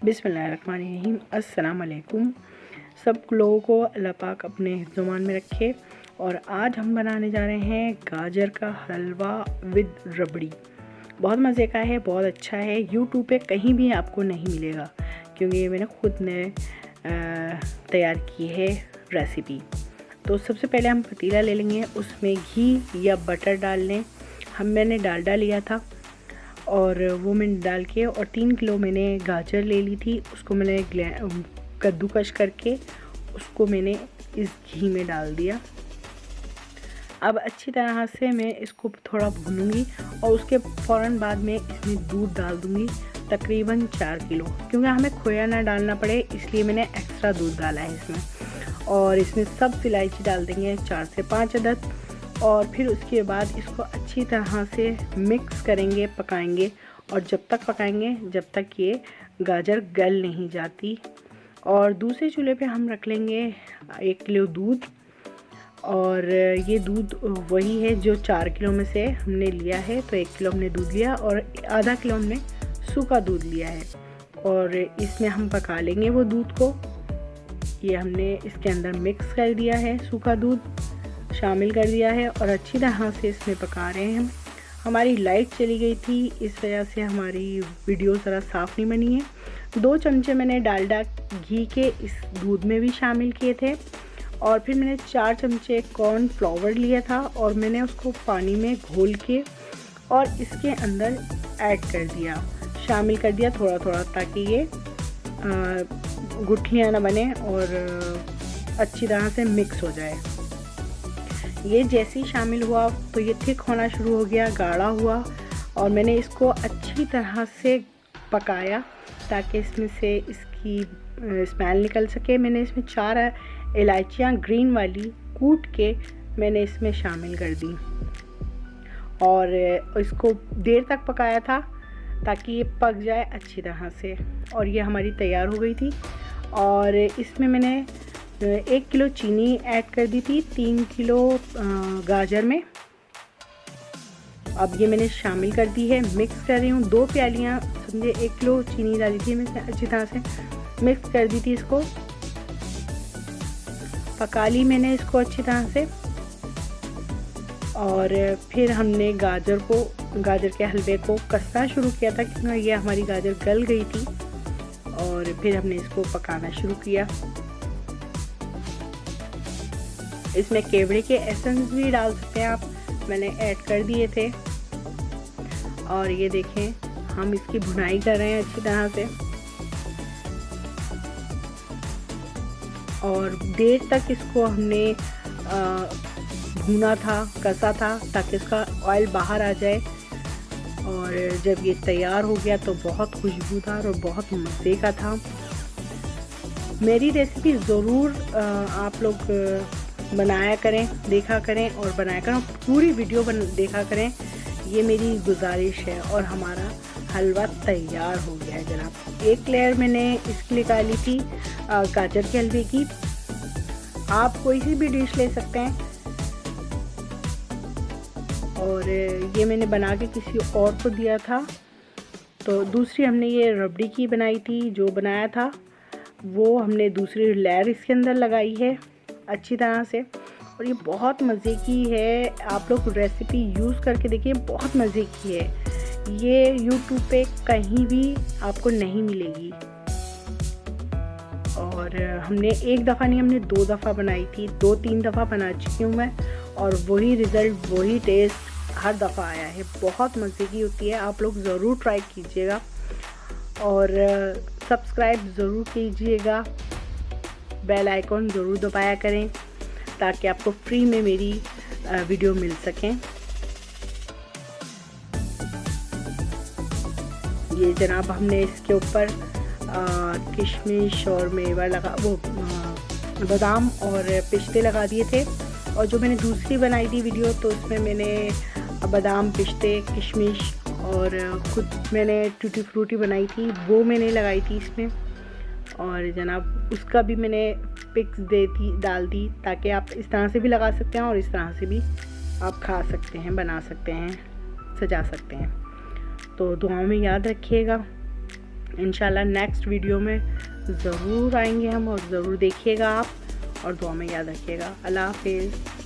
बिस्मिल्लाहिर्रहमानिर्रहीम। अस्सलाम वालेकुम। सब लोगों को अल्लाह पाक अपने हिफ्ज़-ओ-मान में रखे। और आज हम बनाने जा रहे हैं गाजर का हलवा विद रबड़ी। बहुत मज़े का है, बहुत अच्छा है। यूट्यूब पे कहीं भी आपको नहीं मिलेगा क्योंकि ये मैंने ख़ुद ने तैयार की है रेसिपी। तो सबसे पहले हम पतीला ले लेंगे, उसमें घी या बटर डाल लें। मैंने डालडा लिया था और वो मैंने डाल के, और 3 किलो मैंने गाजर ले ली थी, उसको मैंने कद्दूकश करके उसको मैंने इस घी में डाल दिया। अब अच्छी तरह से मैं इसको थोड़ा भूनूंगी और उसके फ़ौरन बाद में इसमें दूध डाल दूंगी, तकरीबन 4 किलो, क्योंकि हमें खोया ना डालना पड़े इसलिए मैंने एक्स्ट्रा दूध डाला है इसमें। और इसमें सब इलायची डाल देंगे 4 से 5 अदद। और फिर उसके बाद इसको अच्छी तरह से मिक्स करेंगे, पकाएंगे। और जब तक पकाएंगे जब तक ये गाजर गल नहीं जाती। और दूसरे चूल्हे पे हम रख लेंगे 1 किलो दूध। और ये दूध वही है जो 4 किलो में से हमने लिया है, तो 1 किलो हमने दूध लिया और आधा किलो हमने सूखा दूध लिया है। और इसमें हम पका लेंगे वो दूध को। ये हमने इसके अंदर मिक्स कर दिया है, सूखा दूध शामिल कर दिया है और अच्छी तरह से इसमें पका रहे हैं हम। हमारी लाइट चली गई थी, इस वजह से हमारी वीडियो ज़रा साफ़ नहीं बनी है। 2 चमचे मैंने डालडा घी के इस दूध में भी शामिल किए थे। और फिर मैंने 4 चमचे कॉर्न फ्लावर लिया था और मैंने उसको पानी में घोल के और इसके अंदर ऐड कर दिया, शामिल कर दिया थोड़ा थोड़ा, ताकि ये गुठलियाँ ना बने और अच्छी तरह से मिक्स हो जाए। ये जैसे ही शामिल हुआ तो ये थिक होना शुरू हो गया, गाढ़ा हुआ। और मैंने इसको अच्छी तरह से पकाया ताकि इसमें से इसकी स्मेल निकल सके। मैंने इसमें 4 इलायचियाँ ग्रीन वाली कूट के मैंने इसमें शामिल कर दी और इसको देर तक पकाया था ताकि ये पक जाए अच्छी तरह से। और ये हमारी तैयार हो गई थी। और इसमें मैंने 1 किलो चीनी ऐड कर दी थी 3 किलो गाजर में। अब ये मैंने शामिल कर दी है, मिक्स कर रही हूँ। 2 प्यालियाँ समझे 1 किलो चीनी डाली थी, मैं अच्छी तरह से मिक्स कर दी थी। इसको पका ली मैंने इसको अच्छी तरह से। और फिर हमने गाजर के हलवे को कसना शुरू किया था क्योंकि ये हमारी गाजर गल गई थी। और फिर हमने इसको पकाना शुरू किया। इसमें केवड़े के एसेंस भी डाल सकते हैं आप, मैंने ऐड कर दिए थे। और ये देखें हम इसकी भुनाई कर रहे हैं अच्छी तरह से। और देर तक इसको हमने भुना था, कसा था, ताकि इसका ऑयल बाहर आ जाए। और जब ये तैयार हो गया तो बहुत खुशबूदार और बहुत मज़े का था। मेरी रेसिपी ज़रूर आप लोग बनाया करें, देखा करें और बनाया करें। पूरी वीडियो देखा करें, ये मेरी गुजारिश है। और हमारा हलवा तैयार हो गया है जनाब। 1 लेयर मैंने इसकी निकाली थी गाजर के हलवे की। आप कोई सी भी डिश ले सकते हैं। और ये मैंने बना के किसी और को दिया था। तो दूसरी हमने ये रबड़ी की बनाई थी, जो बनाया था वो हमने दूसरी लेयर इसके अंदर लगाई है अच्छी तरह से। और ये बहुत मज़े की है, आप लोग रेसिपी यूज़ करके देखिए, बहुत मज़े की है। ये यूट्यूब पे कहीं भी आपको नहीं मिलेगी। और हमने एक दफ़ा नहीं, हमने 2 दफ़ा बनाई थी, 2-3 दफ़ा बना चुकी हूँ मैं। और वही रिज़ल्ट, वही टेस्ट हर दफ़ा आया है। बहुत मज़े की होती है, आप लोग ज़रूर ट्राई कीजिएगा। और सब्सक्राइब ज़रूर कीजिएगा, बेल आइकॉन ज़रूर दबाया करें ताकि आपको फ्री में मेरी वीडियो मिल सकें। ये जनाब हमने इसके ऊपर किशमिश और मेवा लगा, वो बादाम और पिस्ते लगा दिए थे। और जो मैंने दूसरी बनाई थी वीडियो, तो उसमें मैंने बादाम, पिस्ते, किशमिश और खुद मैंने टूटी फ्रूटी बनाई थी, वो मैंने लगाई थी इसमें। और जनाब उसका भी मैंने पिक्स डाल दी ताकि आप इस तरह से भी लगा सकते हैं और इस तरह से भी आप खा सकते हैं, बना सकते हैं, सजा सकते हैं। तो दुआओं में याद रखिएगा। इंशाल्लाह नेक्स्ट वीडियो में ज़रूर आएंगे हम और ज़रूर देखिएगा आप और दुआ में याद रखिएगा। अल्लाह हाफिज़।